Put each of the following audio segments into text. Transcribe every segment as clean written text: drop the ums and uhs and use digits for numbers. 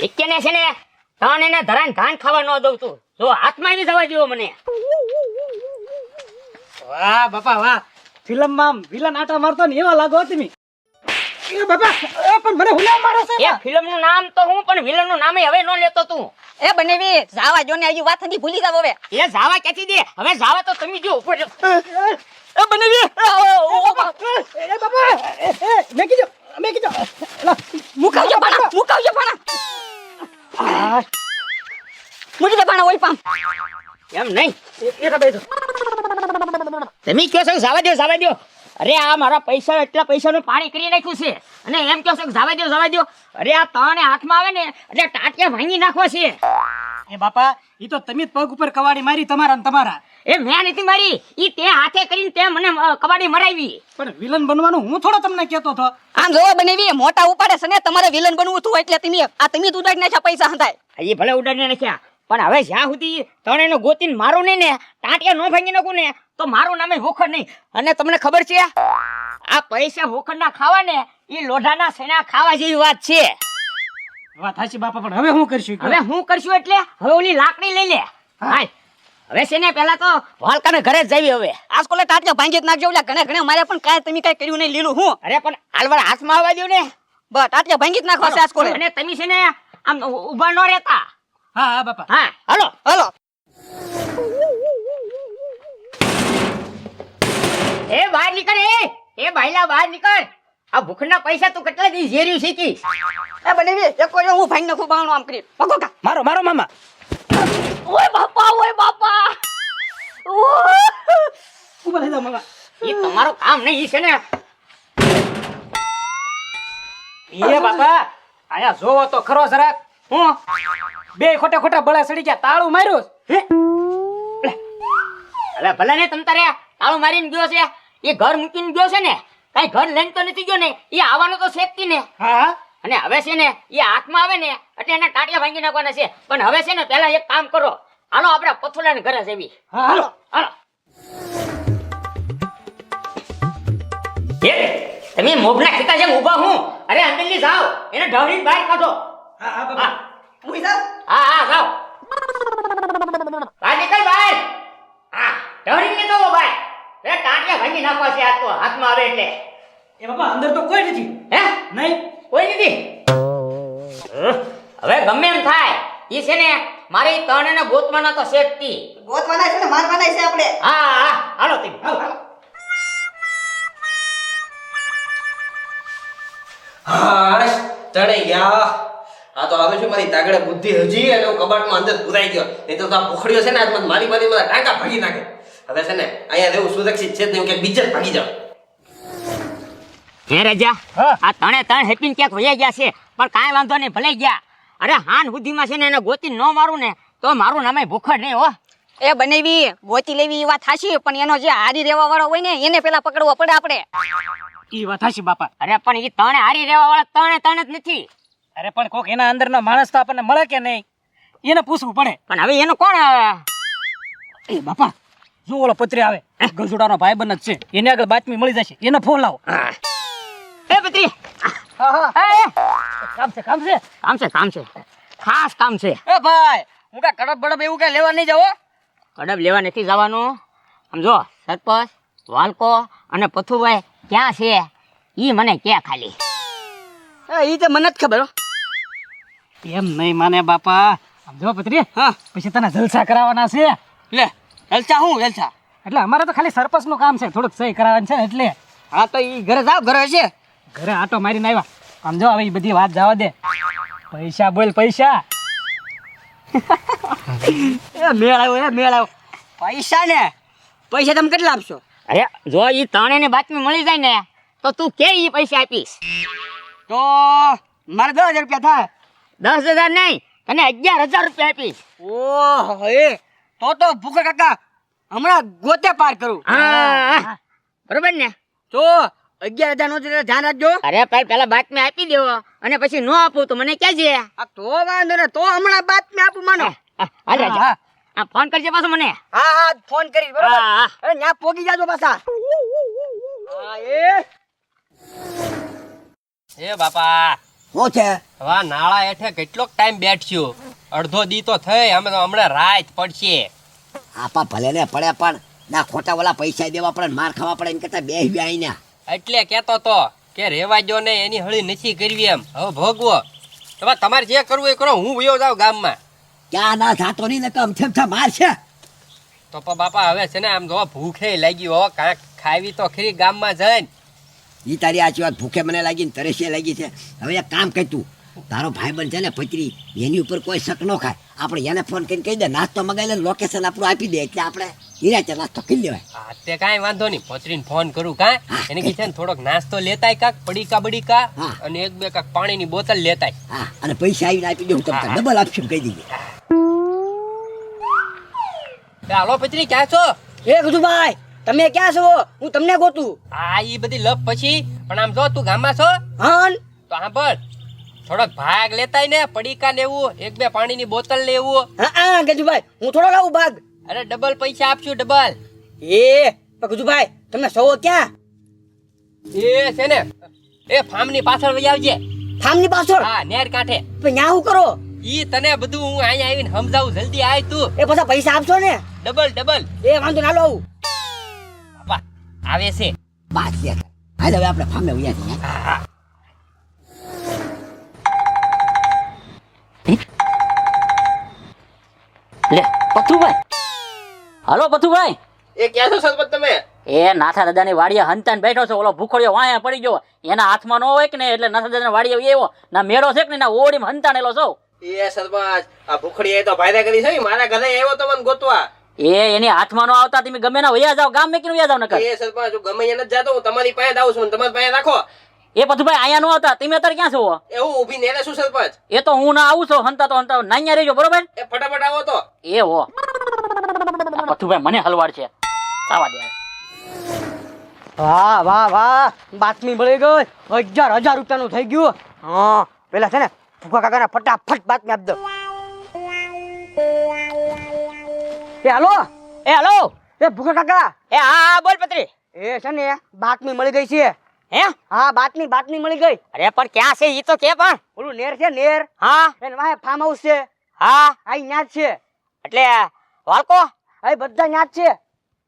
એકેને છે ને ધાન એને ધરાઈને ધાન ખાવા ન દઉં તું જો હાથમાં આવી જવા જેવો મને. વાહ બાપા વાહ, ફિલ્મમાં વિલન આટા મારતો ને એવા લાગો તમે. એ બાપા પણ મને હુલા મારે છે. એ ફિલ્મનું નામ તો હું પણ વિલનનું નામે હવે ન લેતો તું. એ બનેવી જાવા જો ને આજી વાત નથી ભૂલી જાવ હવે. એ જાવા ક્યાંથી દે હવે જાવા તો તમે જો ઉપર એ બનેવી એ બાપા મેં કીધું મુકાવજો પાણા મુજી દે પાણા ઓય પામ. એમ નહીં એ કબે તો તમે કહો છો જાવા દો. અરે આ મારા પૈસા એટલા પૈસાનું પાણી કરી નાખ્યું છે અને એમ કહો છો જાવા દો. અરે આ તને હાથમાં આવે ને એટલે ટાટિયા ભાંગી નાખવા છે. એ બાપા ઈ તો તમે જ પગ ઉપર કવાડી મારી તમારા ને તમારા. એ મેં નથી મારી ઈ તે હાથે કરીને તે મને કબાડી મરાવી. પણ વિલન બનવાનું હું થોડો તમને કહેતો હતો. આમ જોવા બનેવી મોટા ઉપાડે છે ને તમારે વિલન બનવું હતું એટલે તમે જ ઉડાડી નાખ્યા પૈસા હંધાય. એ ભલે ઉડાડીને નાખ્યા પણ હવે જ્યાં સુધી તને એનો ગોતીને મારું નહીં ને ટાટિયા ન ભાંગી નાખું ને તો મારું નામે ભૂખડ નહીં. અને તમને ખબર છે આ પૈસા ભૂખડના ખાવા ને એ લોઢાના સેના ખાવા જેવી વાત છે. વાત હાચી બાપા, પણ હવે હું કરશું? હવે હું કરશું એટલે હવે ઓલી લાકડી લઈ લે. હાય હવે છે ને પેલા તો વાલકાને ઘરે જ જવી. હવે આજકોલે ટાટિયા ભાંગી જ નાખજો એટલે ઘણે મારે પણ કાંઈ તમે કાંઈ કર્યું નહીં લીલું હું. અરે પણ હાલવાર હાથમાં આવવા દો ને બસ ટાટિયા ભાંગી જ નાખવા છે આજકોલે. અને તમે છે ને આમ ઊભા ન રહેતા. હા બાપા હા હાલો એ બહાર નીકળ. એ ભાઈલા બહાર નીકળ. આ ભૂખના પૈસા તું કેટલા દી ઝેર્યું શીખી. એ બનેવી એકો જો હું ભાંગી નાખું બાણું આમ કરી પકો કા મારો મામા. ઓય બાપા ઉભા થઈ જાઓ મામા. એ તમારું કામ નહીં ઈ છે ને. એ બાપા આયા જોવો તો ખરો જરાક. હું બે ખોટા બળા સડી ગયા, તાળું માર્યું. હવે ભલે ને તમ તારે તાળું મારીને ગયો છે એ ઘર મૂકીને ગયો છે ને કઈ ઘર લઈને તો નથી ગયો ને એ આવવાનો તો શેકતી ને. હા અને હવે છે ને એ હાથમાં આવે ને એટલે એના ટાટિયા ભાંગી નાખવાના છે. પણ હવે છે ને પહેલા એક કામ કરો, હાલો આપણે પથુલાને ઘરે જવી. હા હાલો. તમે મોભના ખીતા જેમ ઊભા હું. અરે અંદરની જાઓ એને ઢવળીને બહાર કાઢો. હા બાપા ઉઈ જા હા જાઓ બહાર નીકળ બહાર. હા ઢવળીને નીકળો બહાર. એ ટાટિયા ભાંગી નાખવા છે આ તો હાથમાં આવે એટલે. એ બાપા અંદર તો કોઈ નથી. હે નહીં કોઈ નથી. હવે ગમે એમ થાય ઈ છે ને મારી તણને ગોતવાના તો શેકતી. ગોતવાના છે ને મારવાના છે આપણે. હા હાલો તમે હાલો. હાશ ચડી ગયા. આ તો આવે છે મારી તાગડે બુદ્ધિ હજી અને હું કબાટમાં અંદર પુરાઈ ગયો. નહીં તો આ ભૂખડીઓ છે ને આજ મને મારી મારા ટાંકા ભાગી નાખે. હવે છે ને અહીંયા રહેવું સુરક્ષિત છે જ નહીં, કે બીજે જ ભાગી જાવ. હે રાજા હા. આ ત્રણ હેપીન ક્યાંક વયા ગયા છે પણ કાંઈ વાંધો નહીં ભલે ગયા. અરે હાન સુધીમાં છે ને એને ગોતી ન મારું ને તો મારું નામે ભૂખડ નહીં હો. એ બનેવી ગોતી લેવી એ વાત હાચી પણ એનો જે હારી રહેવા વાળો હોય ને એને પેલા પકડવો પડે આપણે. ઈ વાત હાચી બાપા. અરે પણ એ તણે હારી રહેવા વાળા ત્રણ જ નથી. અરે પણ કોક એના અંદરનો માણસ તો આપણને મળે કે નહીં એને પૂછવું પડે. પણ હવે એનું કોણ એ બાપા જો ઓલો પત્રી આવે ગજુડાનો ભાઈબંધ જ છે, એને આગળ બાતમી મળી જશે, એને ફોન લાવો. એ પત્રી હા કામ છે કામ છે ખાસ કામ છે. એ ભાઈ હું કા કડબ બડબ એવું કઈ લેવા નહીં જાવ. કડબ લેવા નથી જવાનું. આમ જો સરપંચ વાલકો અને પથુભાઈ ક્યાં છે ઈ મને કે ખાલી. ઈ તો મને જ ખબર હો. એમ નહીં માને બાપા. આમ જો પત્રી હા પછી તને જલસા કરાવવાના છે. લે જલસા હું જલસા એટલે અમારે તો ખાલી સરપંચ નું કામ છે, થોડુંક સહી કરાવવાનું છે ને એટલે. હા તો ઈ ઘરે જાવ ઘરે છે ઘરે આટો મારીને આવ્યા. આમ જો હવે ઈ બધી વાત જવા દે. પૈસા બોલ પૈસા. મેળ આવ્યો પૈસા તમે કેટલા આપશો? અરે જો ઈ ત્રણેયને બાતમી મળી જાય ને તો તું કે ઈ પૈસા આપીશ. તો મારે 10,000 રૂપિયા થાય. 10,000 નહીં તને 11,000 રૂપિયા આપીશ. ઓહ એ તો ભૂખા કાકા હમણાં ગોતે પાર કરું. હા બરોબર ને. તો 11,000 નો ધ્યાન રાખજો. અરે પેલા બાતમી આપી દેવો અને પછી નો આપું તો મને કહેજે. તો વાંધો ને, તો હમણાં બાતમી આપું માનો. હાલે જા. આ ફોન કરજે પાછો મને. હા ફોન કરીશ બરોબર. હા. અરે ન્યા પોગી જાજો પાછા. એ બાપા શું છે? હવે આ નાળા હેઠે કેટલોક ટાઈમ બેઠ્યો, અડધો દી તો થઈ, અમે તો હમણાં રાત પડશે. આપા ભલે ને પડે પણ ના ખોટા વાળા પૈસા દેવા પડે ને માર ખાવા પડે એમ કરતા બે આઈને. એટલે કેતો તો કે રેવા જો ને એની હળી નથી કરવી એમ, હવે ભોગવો. હવે તમારે જે કરવું એ કરો, હું વયો જાઉં ગામમાં. ક્યાં ના જાતો નહીં ને કમ છે માર છે. તો પણ બાપા હવે છે ને આમ જો ભૂખે લાગી હો, કાંઈક ખાવી તો ખરી ગામમાં જઈને. ઈ તારી આચી વાત, ભૂખે મને લાગી ને તરસે લાગી છે. હવે એક કામ કર તું, તારો ભાઈબંધ છે ને પત્રી, એની ઉપર કોઈ શક ન ખાય. આપણે એને ફોન કરીને કહી દે નાસ્તો મગાવી લે, લોકેશન આપણું આપી દે એટલે આપણે હીરાચે નાસ્તો કરી લેવાય. હા તે કાંઈ વાંધો નહીં, પત્રીને ફોન કરું કાં એને કી છે ને થોડોક નાસ્તો લેતાય કાક પડીકા બડીકા હા. અને એક બે કાક પાણીની બોતલ લેતાય. હા, અને પૈસા આવીને આપી દઉં તમને, હા. ડબલ આપશું કહી દીધું. હાલો પત્રી ક્યાં છો? એ ગજુભાઈ તમે ક્યાં છો? હું તમને ગોતું. આ ઈ બધી લપ પછી પણ આમ જો તું ગામમાં છો હન તો સાંભળ, થોડોક ભાગ લેતાય ને, પડીકા લેવું, એક બે પાણીની બોતલ લેવું. હા ગજુભાઈ હું થોડો લાવું ભાગ. અરે ડબલ પૈસા આપશું, ડબલ. પણ ગજુભાઈ તમે સૌ ક્યાં? એ છે ને એ ફાર્મની પાછળ વહી આવજે. ફાર્મની પાછળ? હા, નેર કાંઠે. પણ ન્યા શું કરો? ઈ તને બધું હું અહીંયા આવીને સમજાવું, જલ્દી આય તું. એ પાછા પૈસા આપશો ને? Double double. એ વાંધો ના લો આવું. બાપા આવે છે. બાસ યાર, હાલ હવે આપણે ફામે ઉયા છીએ. હા હા. લે પથુભાઈ, હાલો પથુભાઈ. એ ક્યાં છો સરપંચ તમે? એ નાથા દાદાની વાડીએ હંતાને બેઠો છે. ઓલો ભૂખોડિયો વાયા પડી ગયો, એના હાથમાં ન હોય કે ને એટલે નાથા દાદાની વાડીએ એવો ના મેળો છે કે ને ના ઓડીમાં હંતાણેલો છો. એ સરપંચ આ ભૂખડી એ તો ફાયદા કરી છે, મારા ઘરે આવ્યો તો મને ગોતવા. એ એની હાથમાં નો આવતા તમે ગમે ના વયા જાવ, ગામ મેકીને વયા જાવ નકર. એ સરપંચ હું ગમે એને જ જાતો, હું તમારી પાસે જ આવું છું, તમારી પાસે રાખો. એ પથુભાઈ અહીંયા નો આવતા, તમે અત્યારે ક્યાં છો? એ હું ઊભી નેરે છું સરપંચ. એ તો હું ના આવું છું, હંતા નાઅહીંયા રહેજો બરોબર. એ ફટાફટ આવો તો. એ હો આ પથુભાઈ મને હલવાડ છે, આવા દે. વાહ વાહ વાહ, બાતમી મળી ગઈ. 1000 રૂપિયાનું થઈ ગયું. હા પેલા છે ને ભૂખા કાકાને ફટાફટ બાતમી આપી દો. એ હાલો એ ભૂખા કાકા. એ હા બોલ પત્રી. એ છે ને બાતમી મળી ગઈ છે. હે? હા બાતમી મળી ગઈ. અરે પણ ક્યાં છે ઈ તો કે પણ. ઓલું નેર છે નેર, હા એને વાહે ફાર્મ હાઉસ છે. હા આ ન્યા જ છે. એટલે વાળકો આ બધા ન્યા જ છે.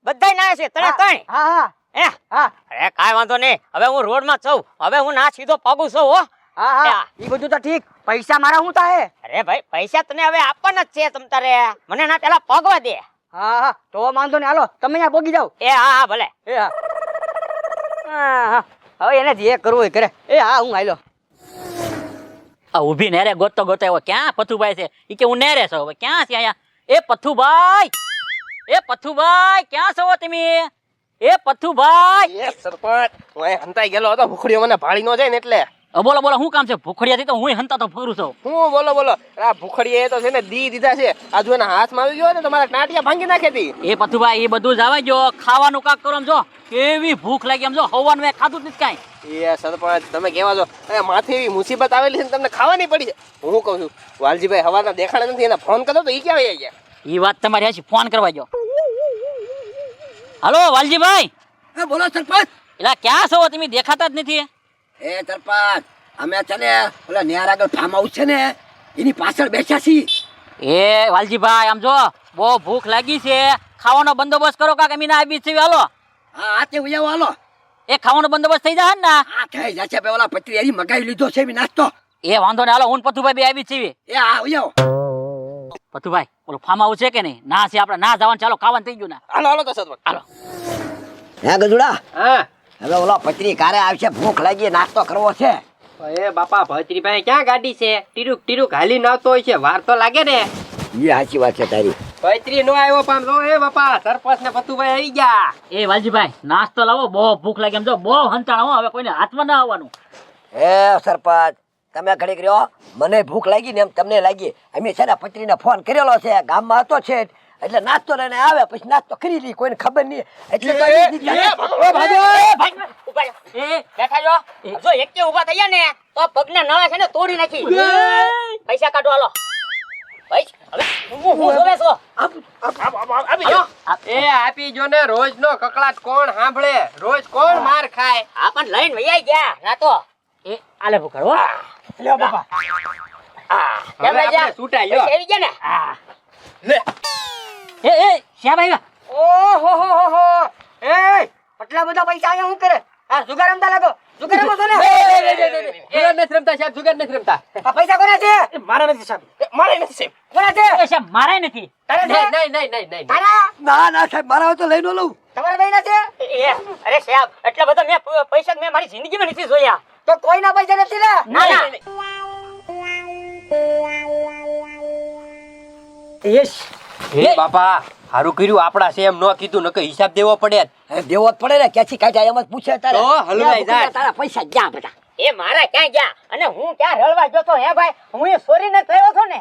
બધાય ના છે તણે તણ. હા હા હે? હા અરે કાંઈ વાંધો નહીં, હવે હું રોડમાં છું, હવે હું ના સીધો પગું છું હો. હા હા ઈ બધું તો ઠીક, પૈસા મારા શું થાય? અરે ભાઈ પૈસા તને હવે આપવાના જ છે તમ તારે, મને ના પેલા પગવા દે. હા હા તો વાંધો નહીં, હાલો તમે અહીંયા પોગી જાઓ. એ હા હા ભલે. એ હા હા હા હવે એને જે કરવું હોય કરે. એ હા હું આયલો. આ ઊભી નેરે ગોતતો આવ્યો, ક્યાં પથુભાઈ છે? ઈ કે હું નેરે છું, હવે ક્યાં છે અહીંયા? એ પથુભાઈ, એ પથુભાઈ ક્યાં છો તમે? એ પથુભાઈ. એ સરપંચ હું અહીં હંતાઈ ગયેલો હતો, ભૂખડીઓ મને ભાળી ન જાય ને એટલે. બોલો બોલો શું કામ છે? ભૂખડિયાથી તો હું હંતા તો ફરું છું. હું બોલો આ ભૂખડી એ તો છે ને દી દીધા છે, આજુ એના હાથમાં આવી ગયો ને તમારા ટાટિયા ભાંગી નાખી હતી. એ પથુભાઈ એ બધું જવા જો, ખાવાનું કાક કરો આમ જો, કેવી ભૂખ લાગી આમ જો, હવાનું મેં ખાધું જ નથી કાંઈ. એ સરપંચ તમે કેવા છો, માથે એવી મુસીબત આવેલી છે ને તમને ખાવાની પડી છે. હું કહું છું વાલજીભાઈ હવાના દેખાડે નથી, એને ફોન કર્યો તો ઈ ક્યાં વહી ગયા? એ વાત તમારી હશે, ફોન કરવા જો. હાલો વાલજીભાઈ. એ બોલો સરપંચ. એલા ક્યાં છો તમે? દેખાતા જ નથી. એ સરપંચ અમે છે ને ઓલા નેર આગળ ફાર્મ હાઉસ છે ને એની પાછળ બેઠા છીએ. એ વાલજીભાઈ આમ જો, બહુ ભૂખ લાગી છે, ખાવાનો બંદોબસ્ત કરો કાક, અમે ના આવી છે. હાલો હા આતે ઉયાવો હાલો. એ ખાવાનો બંદોબસ્ત થઈ જાય ને? આ થઈ જશે બે ઓલા પત્રી એની મગાવી લીધો છે એવી નાસ્તો. એ વાંધો ને, હાલો હું ને પથુભાઈ બે આવી છીએ. એ હા ઉયાવો. પથુભાઈ ઓલું ફાર્મ હાઉસ છે કે નહીં? ના છે આપણે ના જવાનું, ચાલો ખાવાનું થઈ ગયું ને. હાલો તો સરપંચ હાલો. હે ગજુડા હા. હવે ઓલા પત્રી કારે આવશે, ભૂખ લાગી, નાસ્તો કરવો છે. એ બાપા ભત્રી પાસે ક્યાં ગાડી છે? ટીરુક હાલી નાવતો હોય છે, વાર તો લાગે ને. એ સાચી વાત છે તારી. ભત્રી નો આવ્યો પણ જો એ બાપા સરપંચ ને પતુભાઈ આવી ગયા. એ વાલજીભાઈ નાસ્તો લાવો, બહુ ભૂખ લાગી આમ જો, બહુ હંતાણો હો, હવે કોઈને હાથમાં ના આવવાનું. એ સરપંચ તમે ઘડીક રહ્યો, મને ભૂખ લાગી ને એમ તમને લાગી. અમે છે ને પત્રીને ફોન કરેલો છે, ગામમાં હતો છે એટલે નાસ્તો લઈને આવે, પછી નાસ્તો કરી લી, કોઈને ખબર નહીં એટલે તો બેઠા જો, જો એક કે ઊભા થયા ને તો પગના નળા છે ને તોડી નાખી. પૈસા કાઢો હાલો. પૈસા હવે હું જોવે છો? હાલો. એ આપી જો ને, રોજ નો કકળાટ કોણ સાંભળે? રોજ કોણ માર ખાય? આ પણ લઈને વૈયા ગયા ના તો. એ આલે ભૂખડ હો. લ્યો બાપા કેમ હવે રાજા? આપણે છૂટા, લ્યો. પૈસા આવી ગયા ને લે એ શ્યામ આવ્યા ઓહો હો હો હો એ આટલા બધા પૈસા અહીંયા શું કરે આ જુગાર રમતા લાગો જુગાર રમો છો ને જુગાર નથી રમતા સાહેબ, જુગાર નથી રમતા. આ પૈસા કોના છે મારા નથી સાહેબ મારે નથી સાહેબ કોના છે એ શ્યામ મારાય નથી તારા છે નહીં. તારા ના ના સાહેબ મારા હોય તો લઈ નો લઉં. તમારા ભાઈના છે અરે સાહેબ એટલા બધા મેં પૈસા મેં મારી જિંદગીમાં નથી જોયા તો કોઈના પૈસા નથી ને ના ના હે બાપા હારું કર્યું આપડા છે એમ ન કીધું નકર હિસાબ દેવો પડે. હવે દેવો જ પડે ને ક્યાંથી કાઢ્યા એમ જ પૂછે તારે તો હલવાઈ જાય. તારા પૈસા જ્યાં બધા એ મારા ક્યાં ગયા અને હું ક્યાં રળવા ગયો તો હે ભાઈ હું એ સોરી ને થયો છો ને